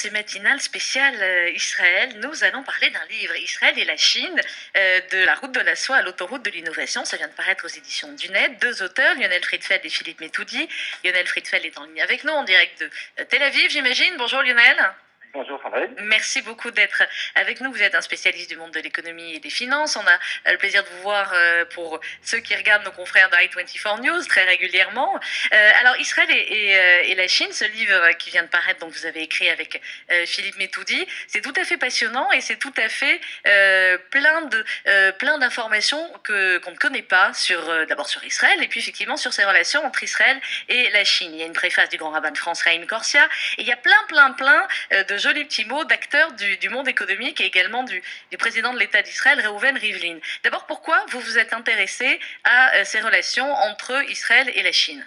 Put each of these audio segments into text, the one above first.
C'est matinale spéciale Israël. Nous allons parler d'un livre, Israël et la Chine, de la route de la soie à l'autoroute de l'innovation. Ça vient de paraître aux éditions du Net. Deux auteurs, Lionel Friedfeld et Philippe Metoudi. Lionel Friedfeld est en ligne avec nous, en direct de Tel Aviv, j'imagine. Bonjour Lionel. Bonjour Sandrine. Merci beaucoup d'être avec nous. Vous êtes un spécialiste du monde de l'économie et des finances. On a le plaisir de vous voir pour ceux qui regardent nos confrères de i24 News très régulièrement. Alors Israël et la Chine, ce livre qui vient de paraître, donc vous avez écrit avec Philippe Metoudi, c'est tout à fait passionnant et c'est tout à fait plein d'informations qu'on ne connaît pas sur d'abord sur Israël et puis effectivement sur ces relations entre Israël et la Chine. Il y a une préface du grand rabbin de France, Raïm Corsia, et il y a plein de jolis petits mots d'acteurs du monde économique et également du président de l'État d'Israël, Reuven Rivlin. D'abord, pourquoi vous vous êtes intéressé à ces relations entre Israël et la Chine ?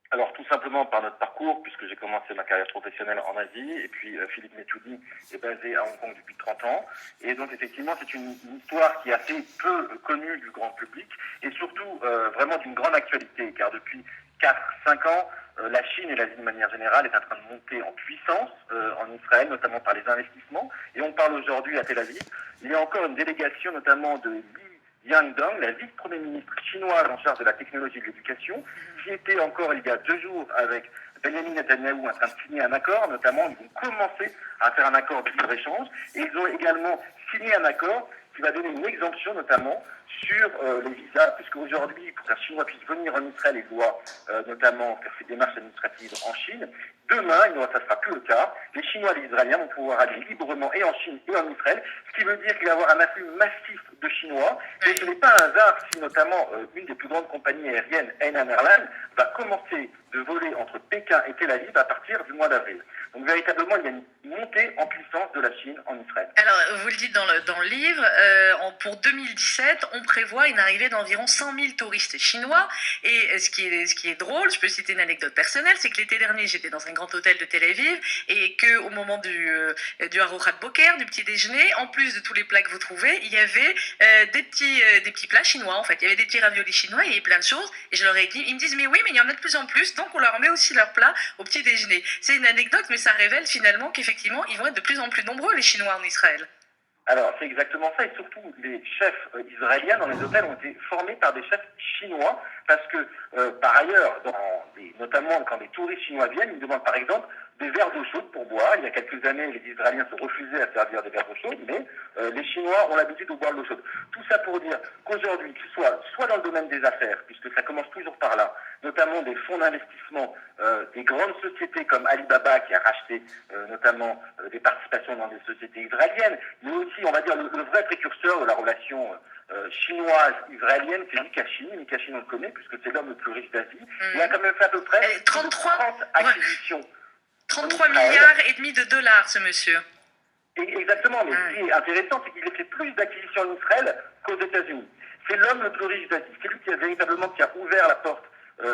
Alors tout simplement par notre parcours, puisque j'ai commencé ma carrière professionnelle en Asie, et puis Philippe Metoudi est basé à Hong Kong depuis 30 ans, et donc effectivement c'est une histoire qui est assez peu connue du grand public, et surtout vraiment d'une grande actualité, car depuis 4-5 ans, la Chine et l'Asie de manière générale est en train de monter en puissance en Israël, notamment par les investissements, et on parle aujourd'hui à Tel Aviv. Il y a encore une délégation notamment de Yang-dong, la vice-premier ministre chinoise en charge de la technologie et de l'éducation, qui était encore il y a 2 jours avec Benjamin Netanyahou en train de signer un accord, notamment ils vont commencer à faire un accord de libre-échange, et ils ont également signé un accord qui va donner une exemption notamment sur les visas, puisque aujourd'hui, pour qu'un Chinois puisse venir en Israël, il doit notamment faire ses démarches administratives en Chine. Demain, ça ne sera plus le cas. Les Chinois et les Israéliens vont pouvoir aller librement et en Chine et en Israël, ce qui veut dire qu'il va y avoir un afflux massif de Chinois. Et ce n'est pas un hasard si notamment une des plus grandes compagnies aériennes, Hainan Airlines, va commencer de voler entre Pékin et Tel Aviv à partir du mois d'avril. Donc véritablement, il y a une montée en puissance de la Chine en Israël. Alors, vous le dites dans le livre, pour 2017, on prévoit une arrivée d'environ 100 000 touristes chinois. Et ce qui est drôle, je peux citer une anecdote personnelle, c'est que l'été dernier, j'étais dans un grand hôtel de Tel Aviv et qu'au moment du Arochat Boker, du petit déjeuner, en plus de tous les plats que vous trouvez, il y avait des petits plats chinois, en fait. Il y avait des petits raviolis chinois, il y avait plein de choses. Et je leur ai dit, ils me disent, mais oui, mais il y en a de plus en plus, donc on leur met aussi leurs plats au petit déjeuner. C'est une anecdote, mais ça révèle finalement qu'effectivement, ils vont être de plus en plus nombreux, les Chinois en Israël. Alors, c'est exactement ça, et surtout, les chefs israéliens dans les hôtels ont été formés par des chefs chinois, parce que, par ailleurs, notamment quand des touristes chinois viennent, ils demandent par exemple des verres d'eau chaude pour boire. Il y a quelques années, les Israéliens se refusaient à servir des verres d'eau chaude, mais les Chinois ont l'habitude de boire de l'eau chaude. Tout ça pour dire qu'aujourd'hui, que ce soit dans le domaine des affaires, puisque ça commence toujours par là, notamment des fonds d'investissement, des grandes sociétés comme Alibaba qui a racheté notamment des participations dans des sociétés israéliennes, mais aussi, on va dire, le vrai précurseur de la relation chinoise-israélienne, c'est Mika-Shin. Mika-Shin, on le connaît, puisque c'est l'homme le plus riche d'Asie. Il a quand même fait à peu près 30 acquisitions. 33 milliards et demi de dollars, ce monsieur. Exactement, mais ce qui est intéressant, c'est qu'il a fait plus d'acquisitions en Israël qu'aux États-Unis. C'est l'homme le plus riche d'Asie. C'est lui qui a ouvert la porte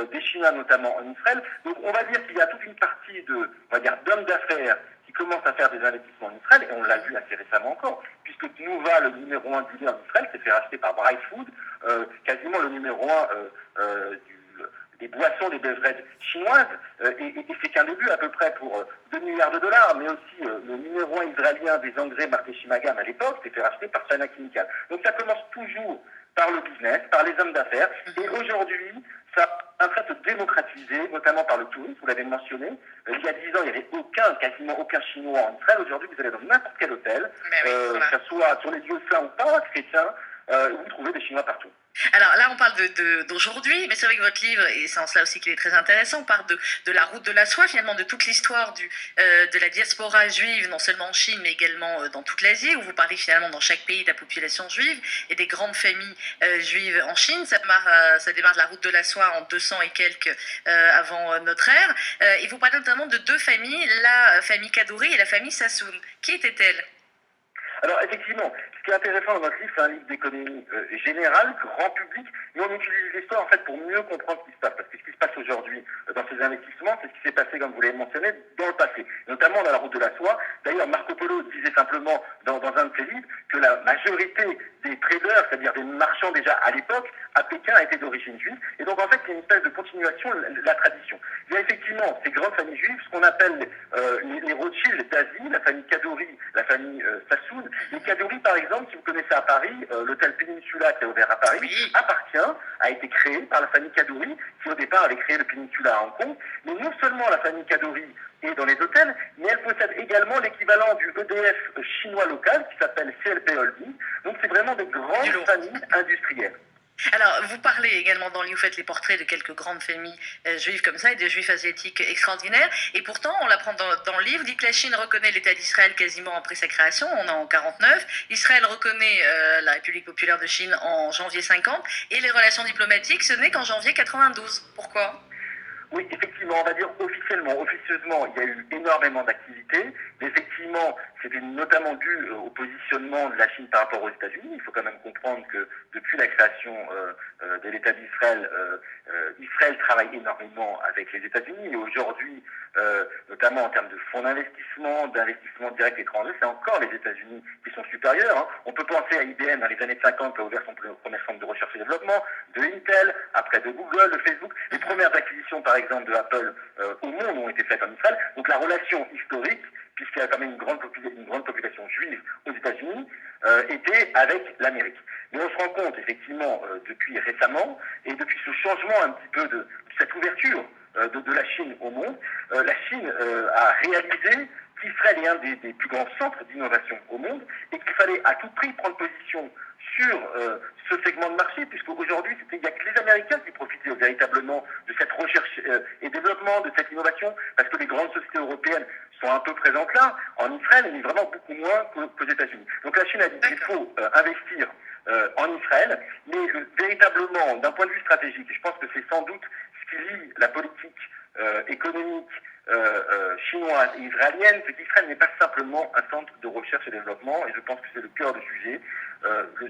des Chinois, notamment en Israël. Donc on va dire qu'il y a toute une partie d'hommes d'affaires qui commencent à faire des investissements en Israël, et on l'a vu assez récemment encore, puisque Tnuva, le numéro 1 du lait en Israël, s'est fait racheter par Bright Food, quasiment le numéro 1 des boissons, des beverages chinoises, et c'est qu'un début à peu près pour 2 milliards de dollars, mais aussi le numéro 1 israélien des engrais marqué Shimagam à l'époque, s'est fait racheter par China Chemical. Donc ça commence toujours par le business, par les hommes d'affaires, et aujourd'hui, ça est en train de se démocratiser, notamment par le tourisme, vous l'avez mentionné. Il y a 10 ans, il n'y avait quasiment aucun Chinois en Israël. Aujourd'hui, vous allez dans n'importe quel hôtel, que ce soit sur les lieux saints ou pas, chrétiens, vous trouvez des Chinois partout. Alors là, on parle d'aujourd'hui, mais c'est vrai que votre livre, et c'est en cela aussi qu'il est très intéressant, parle de la route de la soie, finalement, de toute l'histoire de la diaspora juive, non seulement en Chine, mais également dans toute l'Asie, où vous parlez finalement dans chaque pays de la population juive et des grandes familles juives en Chine. Ça démarre de la route de la soie en 200 et quelques avant notre ère. Et vous parlez notamment de 2 familles, la famille Kadoorie et la famille Sassoon. Qui étaient-elles ? Alors effectivement, ce qui est intéressant dans notre livre, c'est un livre d'économie générale, grand public, mais on utilise l'histoire en fait pour mieux comprendre ce qui se passe. Parce que ce qui se passe aujourd'hui dans ces investissements, c'est ce qui s'est passé, comme vous l'avez mentionné, dans le passé, notamment dans la route de la soie. D'ailleurs, Marco Polo disait simplement dans un de ses livres que la majorité des traders, c'est-à-dire des marchands déjà à l'époque, à Pékin, étaient d'origine juive. Et donc en fait, c'est une espèce de continuation de la tradition. Il y a effectivement ces grandes familles juives, ce qu'on appelle les Rothschild Rothschild d'Asie, la famille Kadoorie, la famille Sassoon. Les Kadoorie, par exemple, si vous connaissez à Paris, l'hôtel Peninsula qui est ouvert à Paris, Oui. a été créé par la famille Kadoorie, qui au départ avait créé le Peninsula à Hong Kong. Mais non seulement la famille Kadoorie est dans les hôtels, mais elle possède également l'équivalent du EDF chinois local qui s'appelle CLP Holding. Donc c'est vraiment de grandes familles industrielles. Alors, vous parlez également dans le livre, vous faites les portraits de quelques grandes familles juives comme ça, et des juifs asiatiques extraordinaires. Et pourtant, on l'apprend dans le livre, dit que la Chine reconnaît l'État d'Israël quasiment après sa création, on est en 49. Israël reconnaît la République populaire de Chine en janvier 50. Et les relations diplomatiques, ce n'est qu'en janvier 92. Pourquoi ? Oui, effectivement, on va dire officieusement, il y a eu énormément d'activités, mais effectivement, c'était notamment dû au positionnement de la Chine par rapport aux États-Unis. Il faut quand même comprendre que depuis la création de l'État d'Israël, Israël travaille énormément avec les États-Unis et aujourd'hui, notamment en termes de fonds d'investissement direct étranger, c'est encore les États-Unis qui sont supérieurs. Hein. On peut penser à IBM dans les années 50 qui a ouvert son premier centre de recherche et développement, de Intel, après de Google, de Facebook. Les premières acquisitions, par exemple, de Apple au monde ont été faites en Israël. Donc la relation historique, puisqu'il y a quand même une grande population juive aux États-Unis, était avec l'Amérique. Mais on se rend compte, effectivement, depuis récemment, et depuis ce changement un petit peu de cette ouverture de la Chine au monde, la Chine a réalisé qu'Israël est un des plus grands centres d'innovation au monde et qu'il fallait à tout prix prendre position sur ce segment de marché, puisqu'aujourd'hui, il n'y a que les Américains qui profitaient véritablement de cette recherche et développement, de cette innovation, parce que les grandes sociétés européennes sont un peu présentes là, en Israël, mais vraiment beaucoup moins qu'aux États-Unis. Donc la Chine a dit qu'il faut investir en Israël, mais véritablement, d'un point de vue stratégique, et je pense que c'est sans doute ce qui lie la politique économique chinoise et israélienne, c'est qu'Israël n'est pas simplement un centre de recherche et développement, et je pense que c'est le cœur du sujet.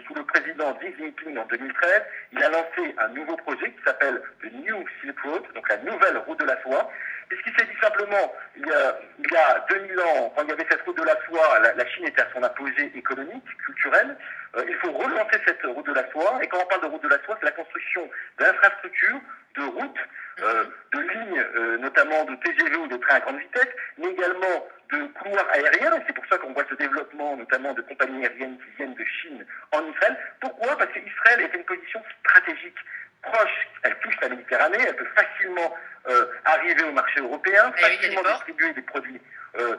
Sous le président Xi Jinping en 2013, il a lancé un nouveau projet qui s'appelle le New Silk Road, donc la nouvelle route de la soie, puisqu'il s'est dit simplement, il y a 2000 ans, quand il y avait cette route de la soie, la Chine était à son apogée économique, culturelle, il faut relancer cette route de la soie, et quand on parle de route de la soie, c'est la construction d'infrastructures, de routes, de lignes, notamment de TGV ou de trains à grande vitesse, mais également de couloirs aériens, et c'est pour ça qu'on voit ce développement, notamment de compagnies aériennes qui viennent de Chine en Israël. Pourquoi ? Parce qu'Israël est une position stratégique, proche, elle touche la Méditerranée, elle peut facilement arriver au marché européen, facilement distribuer des produits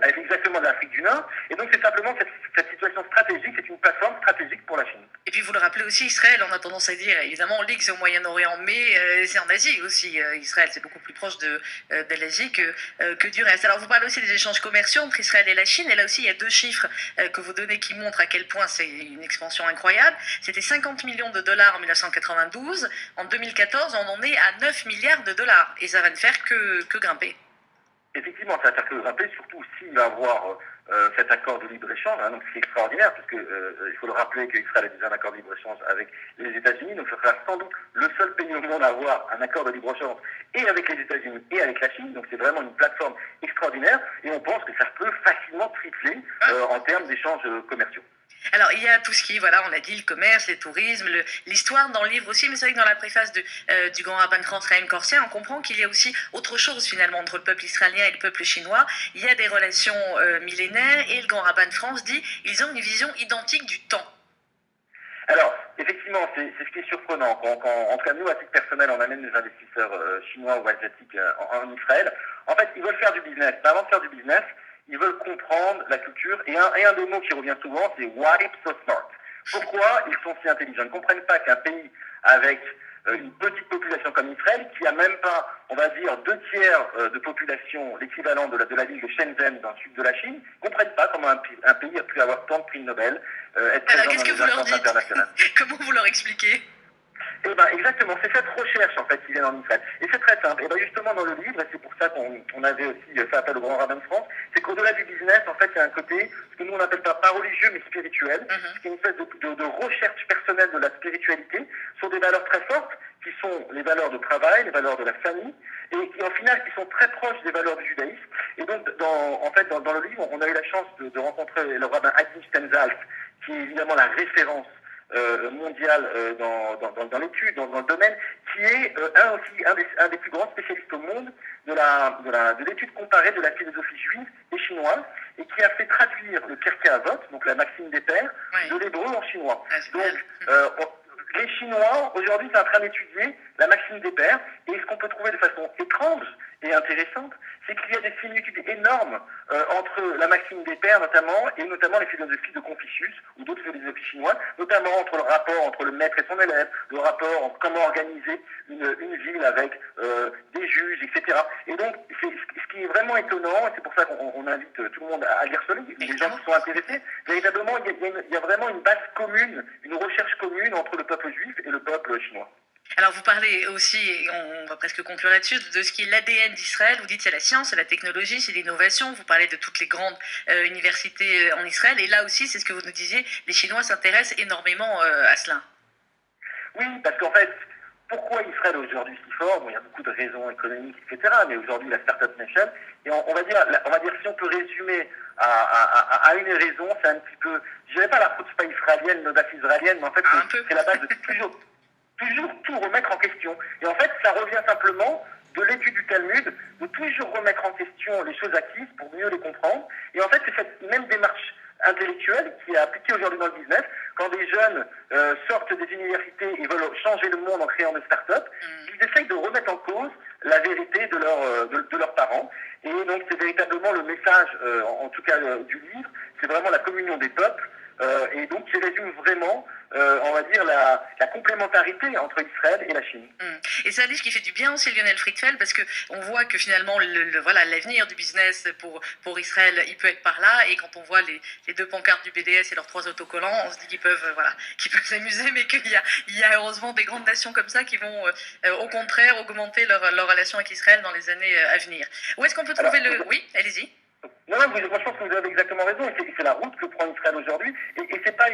avec exactement de l'Afrique du Nord, et donc c'est simplement cette situation stratégique, c'est une plateforme stratégique pour la Chine. Et puis vous le rappelez aussi, Israël, on a tendance à dire, évidemment, on lit que c'est au Moyen-Orient, mais c'est en Asie aussi. Israël, c'est beaucoup plus proche de l'Asie que du reste. Alors vous parlez aussi des échanges commerciaux entre Israël et la Chine, et là aussi il y a deux chiffres que vous donnez qui montrent à quel point c'est une expansion incroyable. C'était 50 millions de dollars en 1992, en 2014 on en est à 9 milliards de dollars, et ça va ne faire que grimper. Effectivement, ça va faire que grimper, surtout s'il va avoir cet accord de libre-échange, hein, donc c'est extraordinaire, parce que il faut le rappeler qu'Israël a déjà un accord de libre-échange avec les États-Unis, donc ce sera sans doute le seul pays au monde à avoir un accord de libre-échange et avec les États-Unis et avec la Chine, donc c'est vraiment une plateforme extraordinaire, et on pense que ça peut facilement tripler en termes d'échanges commerciaux. Alors, il y a tout ce qui, voilà, on a dit, le commerce, le tourisme, l'histoire dans le livre aussi, mais c'est vrai que dans la préface du grand rabbin de France, Chaim Corsia, on comprend qu'il y a aussi autre chose finalement entre le peuple israélien et le peuple chinois. Il y a des relations millénaires et le grand rabbin de France dit ils ont une vision identique du temps. Alors, effectivement, c'est ce qui est surprenant. En tout cas, nous, à titre personnel, on amène des investisseurs chinois ou asiatiques en Israël. En fait, ils veulent faire du business. Mais avant de faire du business, ils veulent comprendre la culture. Et un des mots qui revient souvent, c'est « why so smart ». Pourquoi ils sont si intelligents ? Ils ne comprennent pas qu'un pays avec une petite population comme Israël, qui a même pas, on va dire, 2/3 de population, l'équivalent de la ville de Shenzhen dans le sud de la Chine, ne comprennent pas comment un pays a pu avoir tant de prix Nobel, être présent dans les instances internationales. Comment vous leur expliquez ? Eh ben, exactement, c'est cette recherche en fait qui vient en Israël. Et c'est très simple. Et ben, justement dans le livre, et c'est pour ça qu'on avait aussi fait appel au grand rabbin de France, c'est qu'au-delà du business, en fait, il y a un côté, ce que nous on appelle pas religieux mais spirituel, qui est une espèce de recherche personnelle de la spiritualité sur des valeurs très fortes, qui sont les valeurs de travail, les valeurs de la famille, et qui en final qui sont très proches des valeurs du judaïsme. Et donc dans le livre, on a eu la chance de rencontrer le rabbin Adi Stenzalf, qui est évidemment la référence mondial dans l'étude, dans le domaine, qui est un des plus grands spécialistes au monde de l'étude comparée de la philosophie juive et chinoise, et qui a fait traduire le Pirkei Avot, donc la Maxime des Pères, de l'hébreu en chinois. Donc, les Chinois, aujourd'hui, sont en train d'étudier la Maxime des Pères, et ce qu'on peut trouver de façon étrange et intéressante, c'est qu'il y a des similitudes énormes entre la Maxime des Pères notamment les philosophies de Confucius ou d'autres philosophies chinoises, notamment entre le rapport entre le maître et son élève, le rapport entre comment organiser une ville avec des juges, etc. Et donc, ce qui est vraiment étonnant, et c'est pour ça qu'on invite tout le monde à lire ce livre, les gens qui sont intéressés, véritablement, il y a vraiment une base commune, une recherche commune entre le peuple juif et le peuple chinois. Alors vous parlez aussi, et on va presque conclure là-dessus, de ce qui est l'ADN d'Israël. Vous dites c'est la science, c'est la technologie, c'est l'innovation. Vous parlez de toutes les grandes universités en Israël. Et là aussi, c'est ce que vous nous disiez, les Chinois s'intéressent énormément à cela. Oui, parce qu'en fait, pourquoi Israël aujourd'hui si fort? Bon, il y a beaucoup de raisons économiques, etc. Mais aujourd'hui, la Startup Nation, et on va dire, si on peut résumer à une raison, c'est un petit peu, je dirais pas la chutzpah israélienne, l'audace israélienne, mais en fait, c'est la base de toujours tout remettre en question. Et en fait, ça revient simplement de l'étude du Talmud, de toujours remettre en question les choses acquises pour mieux les comprendre. Et en fait, c'est cette même démarche intellectuelle qui est appliquée aujourd'hui dans le business. Quand des jeunes sortent des universités et veulent changer le monde en créant des startups, ils essayent de remettre en cause la vérité de leurs parents. Et donc, c'est véritablement le message, en tout cas du livre, c'est vraiment la communion des peuples. Et donc, qui résume vraiment, on va dire, la complémentarité entre Israël et la Chine. Et c'est un livre qui fait du bien aussi, Lionel Friedfeld, parce qu'on voit que finalement, voilà, l'avenir du business pour Israël, il peut être par là. Et quand on voit les deux pancartes du BDS et leurs 3 autocollants, on se dit qu'ils peuvent s'amuser, mais qu'il y a heureusement des grandes nations comme ça qui vont, au contraire, augmenter leur relation avec Israël dans les années à venir. Où est-ce qu'on peut trouver Oui, allez-y. Non, moi je pense que vous avez exactement raison, et c'est la route que prend Israël aujourd'hui, et c'est pas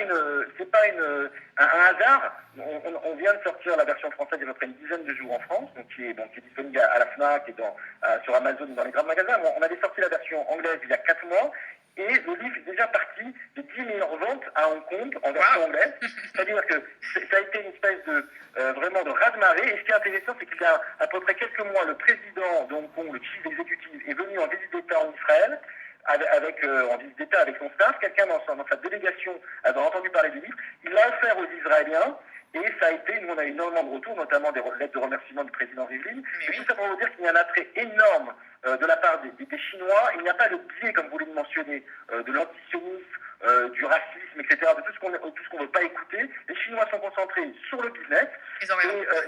un hasard. On vient de sortir la version française il y a à peu près une dizaine de jours en France, donc qui est disponible à la FNAC et sur Amazon et dans les grands magasins. On avait sorti la version anglaise il y a 4 mois, et le livre est déjà parti de 10 meilleures ventes à Hong Kong en version anglaise. C'est-à-dire que ça a été une espèce vraiment de raz-de-marée. Et ce qui est intéressant, c'est qu'il y a à peu près quelques mois, le président de Hong Kong, le chief exécutif, est venu en visite d'État en Israël, en visite d'État avec son staff. Quelqu'un dans sa délégation avait entendu parler du livre. Il l'a offert aux Israéliens. Et ça a été, nous on a eu énormément de retours, notamment des lettres de remerciement du président Rivlin. Et tout ça pour vous dire qu'il y a un attrait énorme de la part des Chinois. Il n'y a pas de biais, comme vous l'avez mentionné, de l'antisionisme, du racisme, etc., de tout ce qu'on ne veut pas écouter. Les Chinois sont concentrés sur le business. Et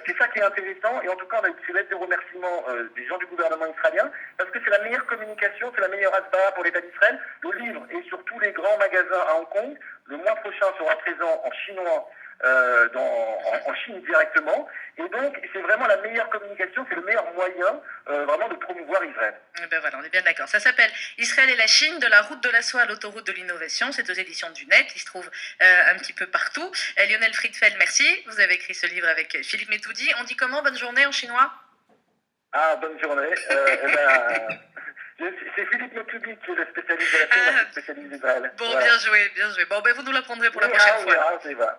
c'est ça qui est intéressant. Et en tout cas, on a eu ces lettres de remerciement des gens du gouvernement israélien, parce que c'est la meilleure communication, c'est la meilleure asbah pour l'État d'Israël. Le livre est sur tous les grands magasins à Hong Kong. Le mois prochain sera présent en chinois. En Chine directement, et donc c'est vraiment la meilleure communication, c'est le meilleur moyen vraiment de promouvoir Israël. Ben voilà, on est bien d'accord. Ça s'appelle Israël et la Chine, de la route de la soie à l'autoroute de l'innovation. C'est aux éditions du Net, il se trouve un petit peu partout. Lionel Friedfeld, merci. Vous avez écrit ce livre avec Philippe Metoudi. On dit comment bonne journée en chinois? Ah, bonne journée. C'est Philippe Metoudi qui est le spécialiste de la Chine, le spécialiste d'Israël. Bon, voilà. Bien joué. Bon, ben vous nous l'apprendrez pour la prochaine fois.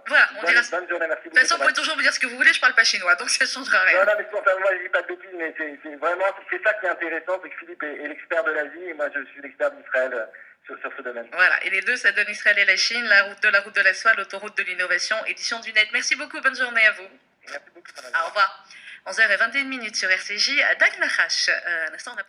Voilà, on dira. Bonne journée, merci beaucoup. De toute façon, vous pouvez toujours me dire ce que vous voulez, je parle pas chinois, donc ça ne changera rien. Non, mais moi je dis pas de bêtises, mais c'est ça qui est intéressant, c'est que Philippe est l'expert de l'Asie, et moi je suis l'expert d'Israël sur ce domaine. Voilà, et les deux, ça donne Israël et la Chine, la route de la soie, l'autoroute de l'innovation, édition du Net. Merci beaucoup, bonne journée à vous. Merci beaucoup. Au revoir. 11h21 sur RCJ, à Dag Nachash. Un instant, on a